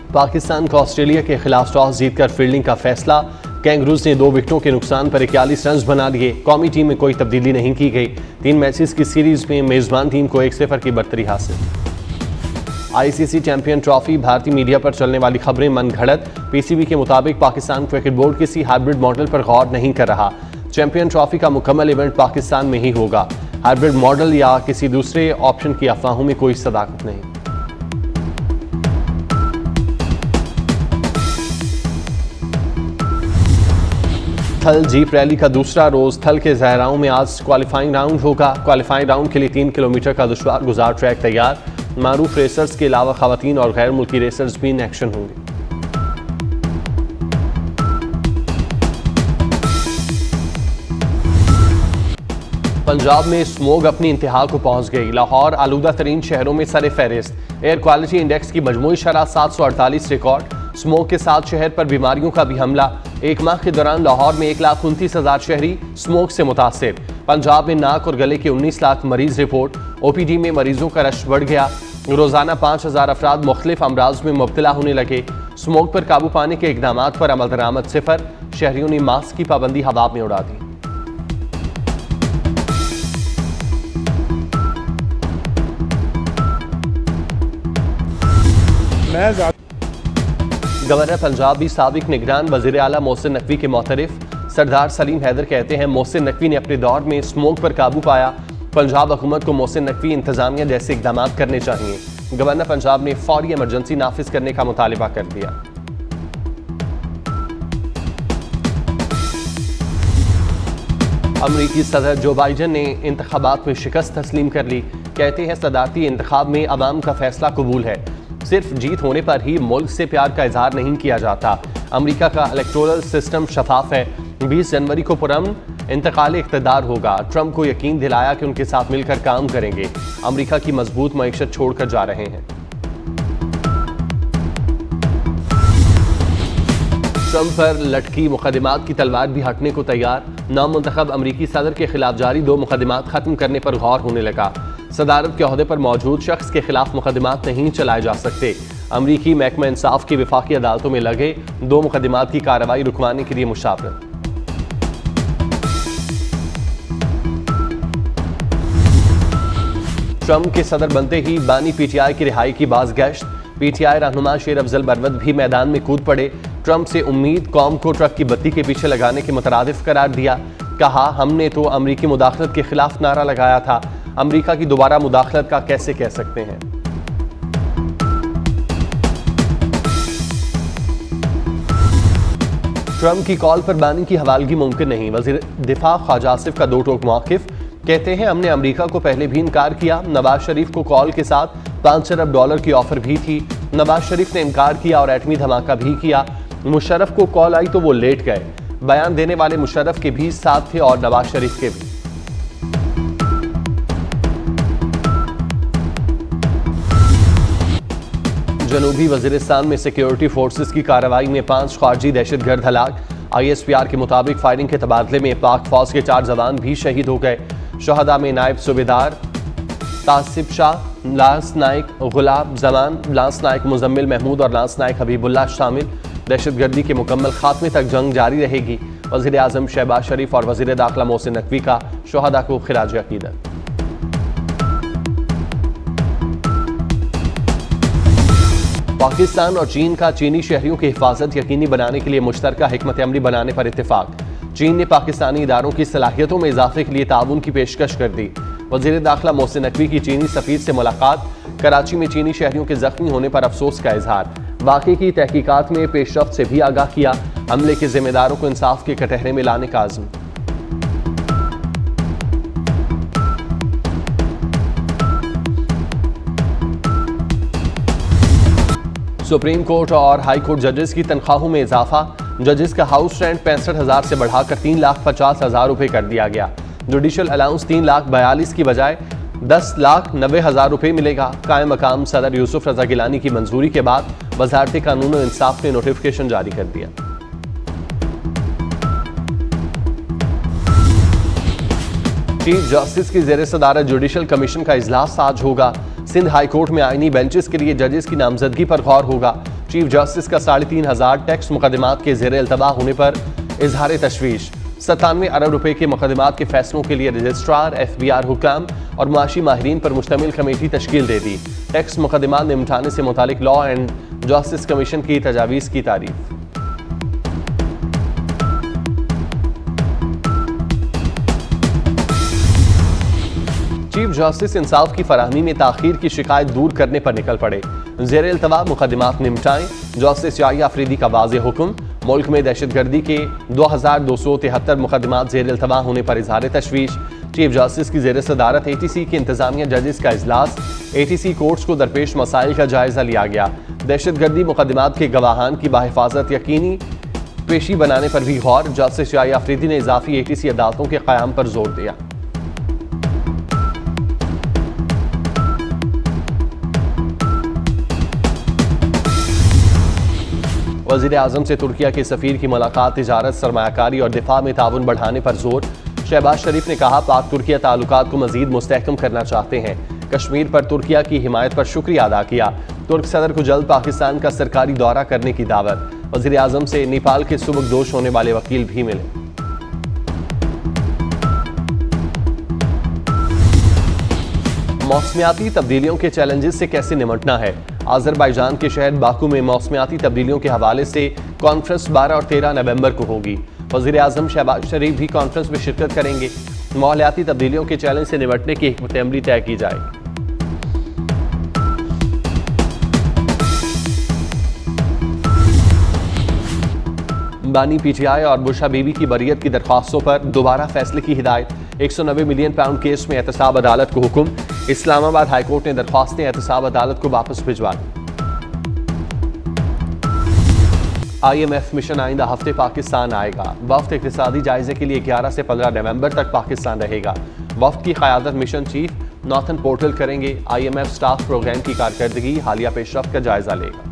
पाकिस्तान का ऑस्ट्रेलिया के खिलाफ टॉस जीतकर फील्डिंग का फैसला। कैंगरूज ने 2 विकेटों के नुकसान पर 41 रन बना लिए। कौमी टीम में कोई तब्दीली नहीं की गई। 3 मैचेस की सीरीज में मेजबान टीम को 1-0 की बरतरी हासिल। ICC champion trophy. भारतीय मीडिया पर चलने वाली खबरें मनगढ़ंत। पीसीबी के मुताबिक पाकिस्तान क्रिकेट बोर्ड किसी हाइब्रिड मॉडल पर गौर नहीं कर रहा। चैंपियन ट्रॉफी का मुकम्मल इवेंट पाकिस्तान में ही होगा। हाइब्रिड मॉडल या किसी दूसरे ऑप्शन की अफवाहों में कोई सदाकत नहीं। थल जीप रैली का दूसरा रोज। थल के ज़हराओं में आज क्वालिफाइंग राउंड होगा। क्वालिफाइंग राउंड के लिए 3 किलोमीटर का दुश्वार गुजार ट्रैक तैयार। मारूफ रेसर्स के अलावा खवातीन और गैर मुल्की रेसर्स भी इन एक्शन होंगे। पंजाब में स्मोग अपनी इंतहा को पहुंच गई। लाहौर आलूदा तरीन शहरों में सरे फहरिस्त। एयर क्वालिटी इंडेक्स की मजमूई शरह 748 रिकॉर्ड। स्मोग के साथ शहर पर बीमारियों का भी हमला। एक माह के दौरान लाहौर में 1,29,000 शहरी स्मोग से मुतासिर। पंजाब में नाक और गले के 19 लाख मरीज रिपोर्ट। ओपीडी में मरीजों का रश बढ़ गया। रोजाना 5,000 अफराद मुख्तलिफ अमराज में मुब्तला होने लगे। स्मोग पर काबू पाने के इकदामात पर अमल दरामद 0। शहरियों ने मास्क की पाबंदी हवा में उड़ा दी। गवर्नर पंजाब भी साबिक निगरान वज़ीर आला मोहसिन नकवी के मोतरफ। सरदार सलीम हैदर कहते हैं मोहसिन नकवी ने अपने दौर में स्मोक पर काबू पाया। पंजाब हुकूमत को मोहसिन नकवी इंतजामिया जैसे इकदाम करने चाहिए। गवर्नर पंजाब ने फौरी इमरजेंसी नाफिज करने का मुतालिबा कर दिया। अमरीकी सदर जो बाइडन ने इंतखाबात में शिकस्त तस्लीम कर ली। कहते हैं सदारती इंतखाब में अवाम का फैसला कबूल है। सिर्फ जीत होने पर ही मुल्क से प्यार का इजहार नहीं किया जाता। अमेरिका का इलेक्टोरल सिस्टम शफाफ है। 20 जनवरी को पुरअमन इंतकाल इक़्तिदार होगा। ट्रंप को यकीन दिलाया कि उनके साथ मिलकर काम करेंगे। अमेरिका की मजबूत मईशत छोड़कर जा रहे हैं। ट्रंप पर लटकी मुकदमात की तलवार भी हटने को तैयार। नामुंतखब अमरीकी सदर के खिलाफ जारी 2 मुकदमात खत्म करने पर गौर होने लगा। सदारत के ओहदे पर मौजूद शख्स के खिलाफ मुकदमात नहीं चलाए जा सकते। अमरीकी महकमा इंसाफ की विफाकी अदालतों में लगे 2 मुकदमात की कार्रवाई रुकवाने के लिए मुशावरत। ट्रंप के सदर बनते ही बानी पीटीआई की रिहाई की बाज़गश्त। पीटीआई रहनुमा शेर अफजल बरवत भी मैदान में कूद पड़े। ट्रंप से उम्मीद कौम को ट्रक की बत्ती के पीछे लगाने के मुतरादिफ करार दिया। कहा हमने तो अमरीकी मुदाखलत के खिलाफ नारा लगाया था। अमरीका की दोबारा मुदाखलत का कैसे कह सकते हैं। ट्रंप की कॉल पर बानी की हवालगी मुमकिन नहीं। वज़ीर दिफा ख्वाजा आसिफ का 2 टोक मौक़िफ़। कहते हैं हमने अमरीका को पहले भी इनकार किया। नवाज शरीफ को कॉल के साथ $5 अरब की ऑफर भी थी। नवाज शरीफ ने इनकार किया और एटमी धमाका भी किया। मुशर्रफ को कॉल आई तो वो लेट गए। बयान देने वाले मुशर्रफ के भी साथ थे और नवाज शरीफ के भी। जनूबी वजीरिस्तान में सिक्योरिटी फोर्सेस की कार्रवाई में 5 खारजी दहशतगर्द हलाक। ISPR के मुताबिक फायरिंग के तबादले में पाक फौज के 4 जवान भी शहीद हो गए। शहदा में नायब सूबेदार तासिब शाह, लांस नायक गुलाब जमान, लांस नायक मुजम्मिल महमूद और लांस नायक हबीबुल्लाह शामिल। दहशतगर्दी के मुकम्मल खात्मे तक जंग जारी रहेगी। वज़ीर आज़म शहबाज शरीफ और वज़ीर दाखिला मोहसिन नकवी का शहदा को खिराज अकीदत। पाकिस्तान और चीन का चीनी शहरियों की हिफाजत यकीनी बनाने के लिए मुश्तरका हिकमत अमली बनाने पर इत्तेफाक। चीन ने पाकिस्तानी इदारों की सलाहियतों में इजाफे के लिए ताउन की पेशकश कर दी। वज़ीर दाखिला मोहसिन नकवी की चीनी सफ़ीर से मुलाकात। कराची में चीनी शहरियों के जख्मी होने पर अफसोस का इजहार। वाक़े की तहकीकात में पेशरफ्त से भी आगाह किया। हमले के जिम्मेदारों को इंसाफ के कटहरे में लाने का आज़म। सुप्रीम कोर्ट और हाई कोर्ट जजेस की तनख्वाहों में इजाफा। जजेस का हाउस रेंट 65,000 से बढ़ाकर 3,50,000 रुपये कर दिया गया। जुडिशल अलाउंस 3,42,000 की बजाय 10,90,000 रुपये मिलेगा। कायम मकाम सदर यूसुफ रजा गिलानी की मंजूरी के बाद वज़ारत कानून और इंसाफ ने नोटिफिकेशन जारी कर दिया। चीफ जस्टिस की ज़ेर सदारत जुडिशल कमीशन का इजलास आज होगा। सिंध हाई कोर्ट में आईनी बेंचेस के लिए जजेस की नामजदगी पर गौर होगा। चीफ जस्टिस का 3500 टैक्स मुकदमात के ज़ेर इल्तवा होने पर इजहार तशवीश। 97 अरब रुपए के मुकदमात के फैसलों के लिए रजिस्ट्रार, FBI हुकाम और मुआशी माहिरीन पर मुश्तमिल कमेटी तश्कील दे दी। टैक्स मुकदमात निपटाने से मुतालिक लॉ एंड जस्टिस कमीशन की तजावीज़ की तारीफ। चीफ जस्टिस इंसाफ की फराहमी में ताखीर की शिकायत दूर करने पर निकल पड़े। ज़ेर इल्तवा मुकदमात निपटाएं। जस्टिस याहिया अफरीदी का वाज़ेह हुक्म। मुल्क में दहशतगर्दी के 2273 मुकदमात ज़ेर इल्तवा होने पर इजहार तशवीश। चीफ जस्टिस की ज़ेर सदारत ATC के इंतजामिया जजेस का इजलास। ATC कोर्ट्स को दरपेश मसाइल का जायजा लिया गया। दहशतगर्दी मुकदमात के गवाहान की बाहिफाजत यकीनी पेशी बनाने पर भी गौर। जस्टिस याहिया अफरीदी ने इजाफी ATC अदालतों के क़याम पर जोर दिया। वज़ीर आज़म से तुर्किया के सफ़ीर की मुलाकात। तिजारत, सरमायाकारी और दिफा में ताउन बढ़ाने पर जोर। शहबाज शरीफ ने कहा, पाक तुर्किया ताल्लुकात को मज़ीद मुस्तहकम करना चाहते हैं। कश्मीर पर तुर्किया की हिमायत पर शुक्रिया अदा किया। तुर्क सदर को जल्द पाकिस्तान का सरकारी दौरा करने की दावत। वज़ीर आज़म से नेपाल के सुबकदोश होने वाले वकील भी मिले। मौसमियाती तब्दीलियों के चैलेंजेस से कैसे निपटना है। आज़रबाईजान के शहर बाकू में मौसमियाती तब्दीलियों के हवाले से कॉन्फ्रेंस 12 और 13 नवंबर को होगी। वज़ीर आज़म शहबाज शरीफ भी कॉन्फ्रेंस में शिरकत करेंगे। माहौलियाती तब्दीलियों के चैलेंज से निपटने की हिकमत अमली तय की जाएगी। बानी PTI और बुशा बीबी की बरियत की दरख्वास्तों पर दोबारा फैसले की हिदायत। 190 मिलियन पाउंड केस में एहतसाब अदालत को हुक्म। इस्लामाबाद हाईकोर्ट ने दरख्वास्तें एहतसाब अदालत को वापस भिजवा दी। IMF मिशन आइंदा हफ्ते पाकिस्तान आएगा। वफ्द इक़्तिसादी जायजे के लिए 11 से 15 नवंबर तक पाकिस्तान रहेगा। वफ्द की क़यादत मिशन चीफ नॉर्थन पोर्टल करेंगे। IMF स्टाफ प्रोग्राम की कारकर्दगी, हालिया पेशरफ्त का जायजा लेगा।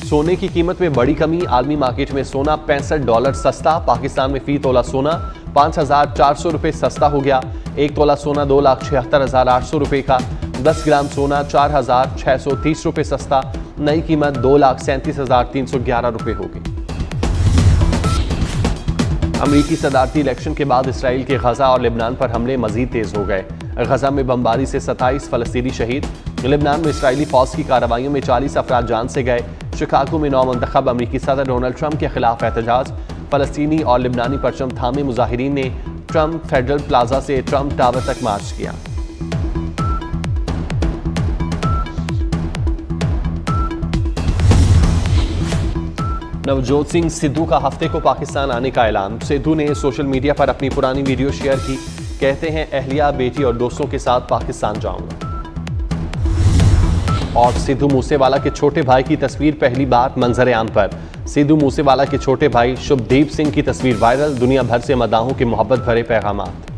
सोने की कीमत में बड़ी कमी। आलमी मार्केट में सोना $65 सस्ता। पाकिस्तान में फी तोला सोना 5400 रुपये सस्ता हो गया। एक तोला सोना 2,76,800 रुपये का। 10 ग्राम सोना 4,630 रुपये सस्ता। नई कीमत 2,37,311 रुपये होगी। अमरीकी सदारती इलेक्शन के बाद इसराइल के गजा और लेबनान पर हमले मजीद तेज हो गए। गजा में बमबारी से 27 फलस्तीनी शहीद। लेबनान में इसराइली फौज की कार्रवाइयों में 40 अफराद जान से गए। शिकागो में नौमंतखब अमरीकी सदर डोनाल्ड ट्रंप के खिलाफ एहतजाज। फलस्तीनी और लिबनानी परचम थामे मुजाहिरीन ने ट्रंप फेडरल प्लाजा से ट्रंप टावर तक मार्च किया। नवजोत सिंह सिद्धू का हफ्ते को पाकिस्तान आने का ऐलान। सिद्धू ने सोशल मीडिया पर अपनी पुरानी वीडियो शेयर की। कहते हैं, अहलिया, बेटी और दोस्तों के साथ पाकिस्तान जाऊंगा। और सिद्धू मूसेवाला के छोटे भाई की तस्वीर पहली बार मंजर आम पर। सिद्धू मूसेवाला के छोटे भाई शुभदीप सिंह की तस्वीर वायरल। दुनिया भर से मदाहों के मोहब्बत भरे पैगामात।